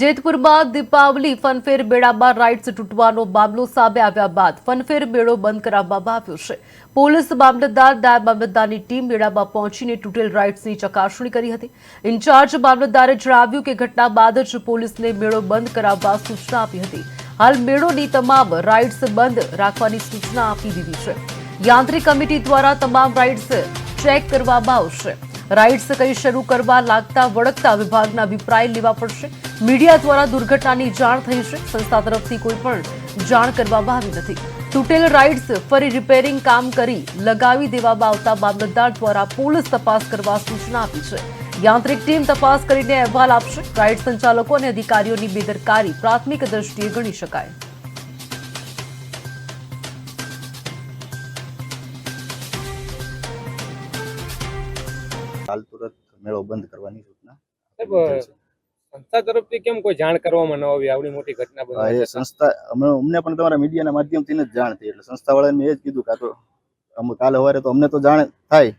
જેતપુરમાં Deepavali fun fair મેળામાં rides તૂટવાનો મામલો સામે આવ્યા બાદ ફનફેર મેળો બંધ કરાવવામાં આવ્યો છે। પોલીસ મામલતદાર નાયબ મામલતદારની ટીમ મેળામાં પહોંચીને તૂટેલ રાઇડ્સની ચકાસણી કરી હતી। ઇન્ચાર્જ મામલતદારે જણાવ્યું કે ઘટના બાદ જ પોલીસને મેળો બંધ કરાવવા સૂચના આપી હતી। હાલ મેળોની તમામ રાઇડ્સ બંધ રાખવાની સૂચના આપી દીધી છે। યાંત્રિક કમિટી દ્વારા તમામ રાઇડ્સ ચેક કરવામાં આવશે। રાઇડ્સ કઈ શરૂ કરવા લાગતા વળગતા વિભાગના અભિપ્રાય લેવા પડશે। મીડિયા દ્વારા દુર્ઘટનાની જાણ થઈ છે। સંસ્થા તરફથી કોઈ પણ જાણ કરવામાં આવી નથી। તૂટેલ રાઇડ્સ ફરી રિપેરિંગ કામ કરી લગાવી દેવામાં આવતા મામલતદાર દ્વારા પોલીસ તપાસ કરવા સૂચના આપી છે। યાંત્રિક ટીમ તપાસ કરીને અહેવાલ આપશે। રાઇડ સંચાલકો અને અધિકારીઓની બેદરકારી પ્રાથમિક દ્રષ્ટિએ ગણી શકાય। હાલ તુરંત મેળો બંધ કરવાની સૂચના સંસ્થા તરફથી કેમ કોઈ જાણ કરવામાં ન આવી? આવડી મોટી ઘટના બની એ સંસ્થા અમને પણ તમારા મીડિયાના માધ્યમથી જ જાણ થઈ, એટલે સંસ્થાવાળાને એ જ કીધું કે આ તો કાલે સવારે તો અમને તો જાણ થાય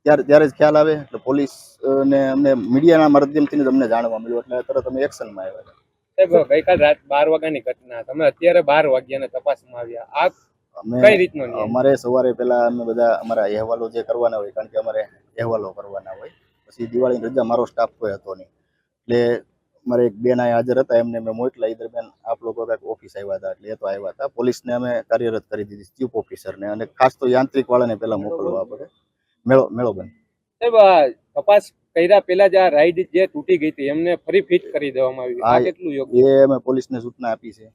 ત્યારે જ ખ્યાલ આવે, એટલે પોલીસ ને અમને મીડિયાના માધ્યમથી જ અમને જાણવા મળ્યું, એટલે તરત અમે એક્શનમાં આવ્યા। સાહેબ, ગઈકાલ રાત 12 વાગ્યાની ઘટના, તમે અત્યારે 12 વાગ્યાને તપાસમાં આવ્યા, આ કઈ રીતનો ન્યાય? અમારે સવારે પહેલા અમે બધા અમારા અહેવાલો જે કરવાના હોય, કારણ કે અમારે અહેવાલો કરવાના હોય, પછી દિવાળીની રજા મારો સ્ટાફ કોઈ હતો નહીં, એટલે મારે એક બેન અહીંયા હાજર હતા, એમને મેં મોકલા। એ દરમિયાન આપ લોકો કંઈક ઓફિસ આવ્યા હતા, એટલે એ તો આવ્યા હતા। પોલીસને અમે કાર્યરત કરી દીધી, ચીફ ઓફિસરને, અને ખાસ તો યાંત્રિક વાળાને પહેલા મોકલવા પડે। મેળો બંધ સાહેબ, તપાસ કર્યા પહેલા જ આ રાઈડ જે તૂટી ગઈ હતી એમને ફરી ફિટ કરી દેવામાં આવી, આ કેટલું યોગ્ય? એ અમે પોલીસને સૂચના આપી છે।